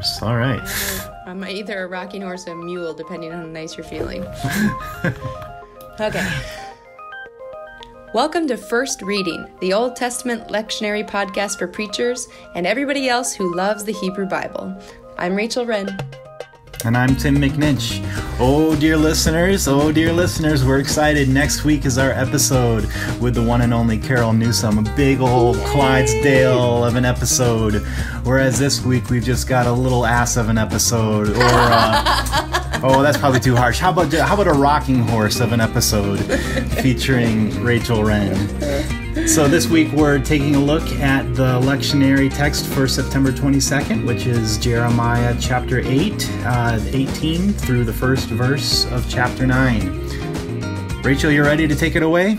horse. All right. I'm either a rocking horse or a mule, depending on how nice you're feeling. Okay. Welcome to First Reading, the Old Testament lectionary podcast for preachers and everybody else who loves the Hebrew Bible. I'm Rachel Wren. And I'm Tim McNinch. Oh, dear listeners, we're excited. Next week is our episode with the one and only Carol Newsom, a big old Clydesdale of an episode. Whereas this week we've just got a little ass of an episode. Or, that's probably too harsh. How about a rocking horse of an episode featuring Rachel Wren? So this week we're taking a look at the lectionary text for September 22nd, which is Jeremiah chapter 8, 18 through the first verse of chapter 9. Rachel, you ready to take it away?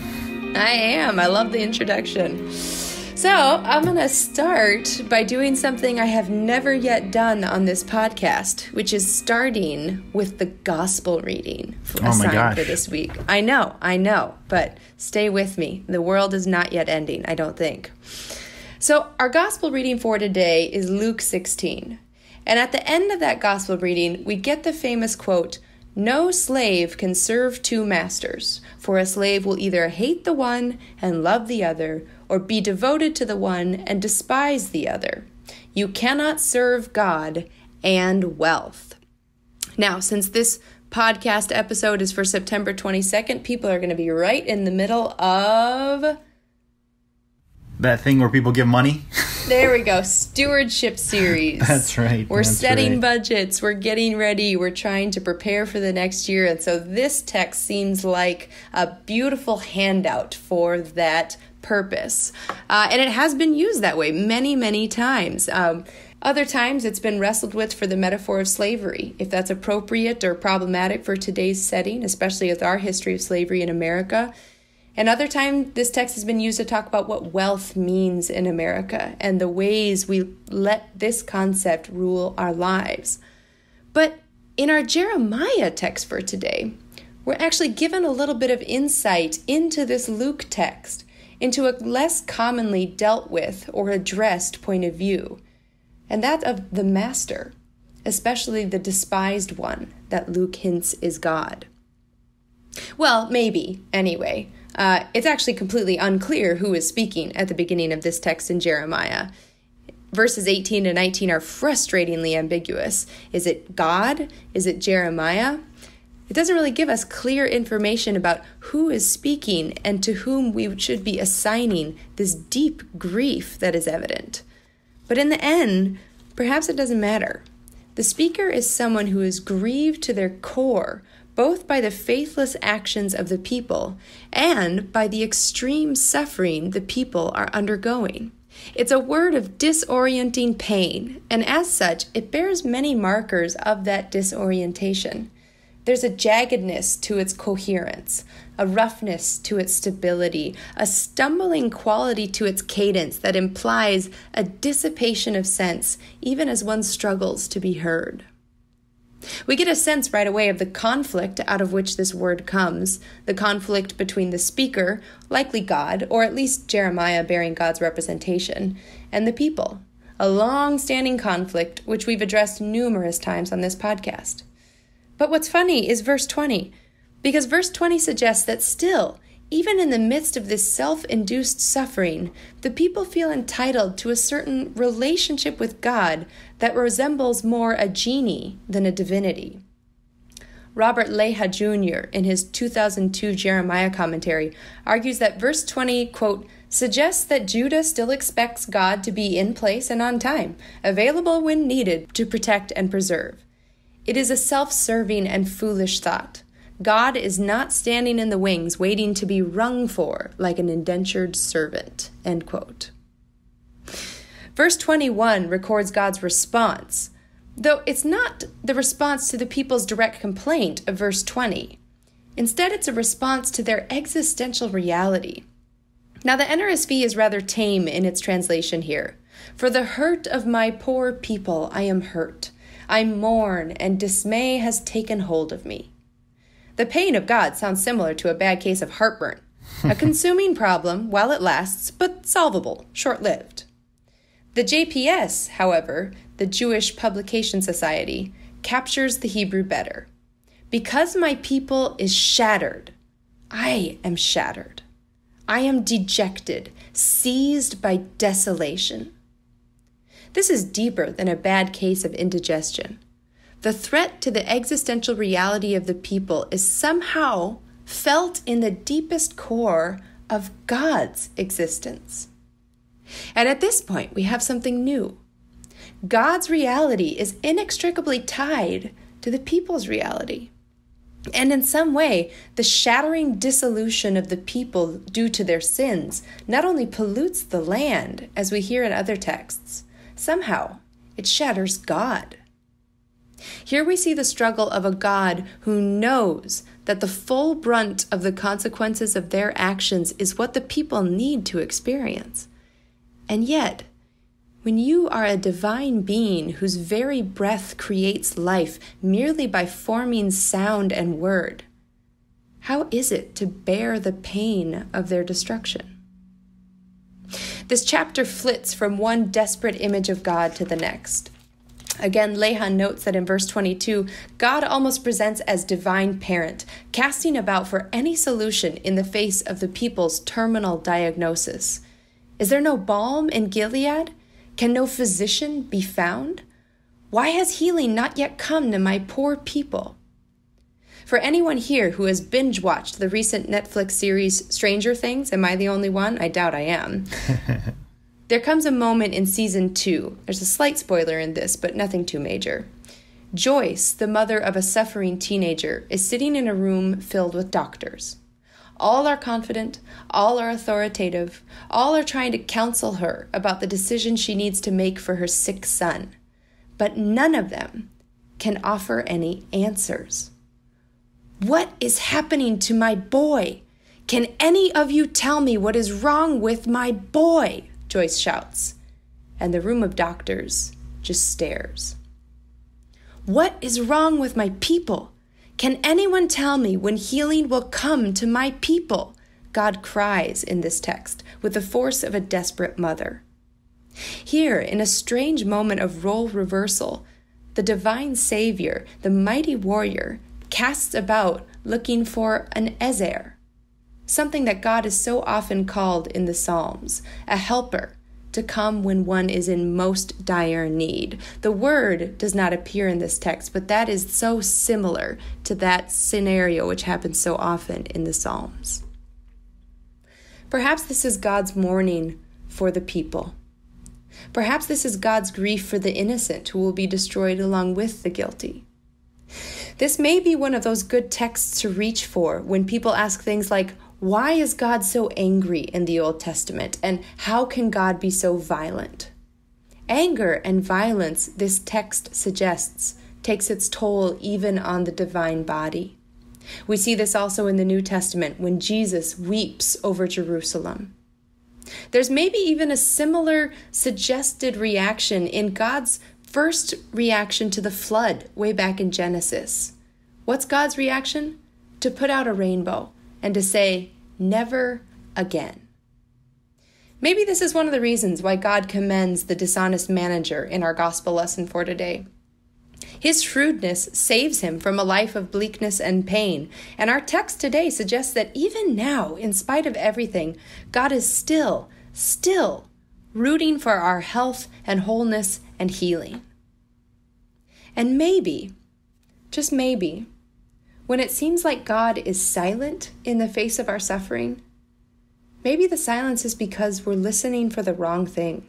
I am. I love the introduction. So I'm going to start by doing something I have never yet done on this podcast, which is starting with the gospel reading assigned for this week. I know, but stay with me. The world is not yet ending, I don't think. So our gospel reading for today is Luke 16. And at the end of that gospel reading, we get the famous quote, "No slave can serve two masters, for a slave will either hate the one and love the other, or be devoted to the one and despise the other. You cannot serve God and wealth." Now, since this podcast episode is for September 22nd, people are going to be right in the middle of that thing where people give money. There we go. Stewardship series. That's right. We're setting budgets. We're getting ready. We're trying to prepare for the next year. And so this text seems like a beautiful handout for that purpose. And it has been used that way many, many times. Other times it's been wrestled with for the metaphor of slavery, if that's appropriate or problematic for today's setting, especially with our history of slavery in America. And other time, this text has been used to talk about what wealth means in America and the ways we let this concept rule our lives. But in our Jeremiah text for today, we're actually given a little bit of insight into this Luke text, into a less commonly dealt with or addressed point of view, and that of the master, especially the despised one that Luke hints is God. Well, maybe, anyway. It's actually completely unclear who is speaking at the beginning of this text in Jeremiah. Verses 18 to 19 are frustratingly ambiguous. Is it God? Is it Jeremiah? It doesn't really give us clear information about who is speaking and to whom we should be assigning this deep grief that is evident. But in the end, perhaps it doesn't matter. The speaker is someone who is grieved to their core, both by the faithless actions of the people and by the extreme suffering the people are undergoing. It's a word of disorienting pain, and as such, it bears many markers of that disorientation. There's a jaggedness to its coherence, a roughness to its stability, a stumbling quality to its cadence that implies a dissipation of sense, even as one struggles to be heard. We get a sense right away of the conflict out of which this word comes, the conflict between the speaker, likely God, or at least Jeremiah bearing God's representation, and the people, a long-standing conflict which we've addressed numerous times on this podcast. But what's funny is verse 20, because verse 20 suggests that still, even in the midst of this self-induced suffering, the people feel entitled to a certain relationship with God that resembles more a genie than a divinity. Robert Leha Jr., in his 2002 Jeremiah commentary, argues that verse 20, quote, suggests that Judah still expects God to be in place and on time, available when needed to protect and preserve. It is a self-serving and foolish thought. God is not standing in the wings waiting to be rung for like an indentured servant, end quote. Verse 21 records God's response, though it's not the response to the people's direct complaint of verse 20. Instead, it's a response to their existential reality. Now, the NRSV is rather tame in its translation here. For the hurt of my poor people, I am hurt. I mourn, and dismay has taken hold of me. The pain of God sounds similar to a bad case of heartburn, a consuming problem while it lasts, but solvable, short-lived. The JPS, however, the Jewish Publication Society, captures the Hebrew better. Because my people is shattered, I am shattered. I am dejected, seized by desolation. This is deeper than a bad case of indigestion. The threat to the existential reality of the people is somehow felt in the deepest core of God's existence. And at this point, we have something new. God's reality is inextricably tied to the people's reality. And in some way, the shattering dissolution of the people due to their sins not only pollutes the land, as we hear in other texts, somehow it shatters God. Here we see the struggle of a God who knows that the full brunt of the consequences of their actions is what the people need to experience. And yet, when you are a divine being whose very breath creates life merely by forming sound and word, how is it to bear the pain of their destruction? This chapter flits from one desperate image of God to the next. Again, Lehan notes that in verse 22, God almost presents as divine parent, casting about for any solution in the face of the people's terminal diagnosis. Is there no balm in Gilead? Can no physician be found? Why has healing not yet come to my poor people? For anyone here who has binge-watched the recent Netflix series Stranger Things, am I the only one? I doubt I am. There comes a moment in season 2. There's a slight spoiler in this, but nothing too major. Joyce, the mother of a suffering teenager, is sitting in a room filled with doctors. All are confident, all are authoritative, all are trying to counsel her about the decision she needs to make for her sick son. But none of them can offer any answers. What is happening to my boy? Can any of you tell me what is wrong with my boy? Joyce shouts, and the room of doctors just stares. What is wrong with my people? Can anyone tell me when healing will come to my people? God cries in this text with the force of a desperate mother. Here, in a strange moment of role reversal, the divine Savior, the mighty warrior, casts about looking for an Ezer, something that God is so often called in the Psalms, a helper to come when one is in most dire need. The word does not appear in this text, but that is so similar to that scenario which happens so often in the Psalms. Perhaps this is God's mourning for the people. Perhaps this is God's grief for the innocent who will be destroyed along with the guilty. This may be one of those good texts to reach for when people ask things like, why is God so angry in the Old Testament, and how can God be so violent? Anger and violence, this text suggests, takes its toll even on the divine body. We see this also in the New Testament when Jesus weeps over Jerusalem. There's maybe even a similar suggested reaction in God's first reaction to the flood way back in Genesis. What's God's reaction? To put out a rainbow and to say, never again. Maybe this is one of the reasons why God commends the dishonest manager in our gospel lesson for today. His shrewdness saves him from a life of bleakness and pain, and our text today suggests that even now, in spite of everything, God is still rooting for our health and wholeness and healing. And maybe, just maybe, when it seems like God is silent in the face of our suffering, maybe the silence is because we're listening for the wrong thing.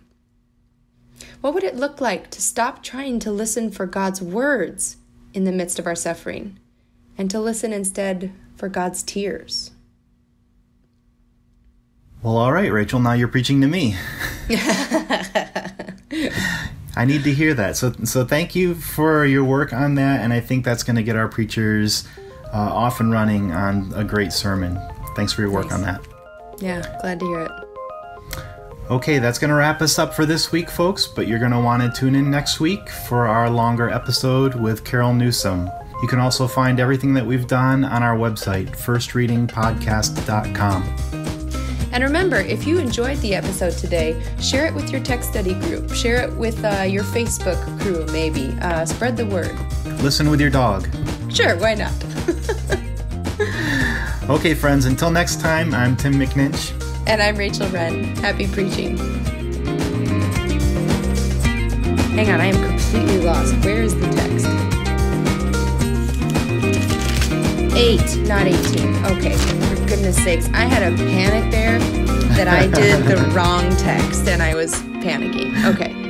What would it look like to stop trying to listen for God's words in the midst of our suffering and to listen instead for God's tears? Well, all right, Rachel, now you're preaching to me. I need to hear that. So thank you for your work on that, and I think that's going to get our preachers off and running on a great sermon. Thanks for your work on that. Yeah, glad to hear it. Okay, that's going to wrap us up for this week, folks, but you're going to want to tune in next week for our longer episode with Carol Newsom. You can also find everything that we've done on our website, firstreadingpodcast.com. And remember, if you enjoyed the episode today, share it with your tech study group. Share it with your Facebook crew, maybe. Spread the word. Listen with your dog. Sure, why not? Okay, friends, until next time, I'm Tim McNinch. And I'm Rachel Wren. Happy preaching. Hang on, I am completely lost. Where is the text? 8, not 18. Okay, for goodness sakes. I had a panic there that I did the wrong text and I was panicking. Okay.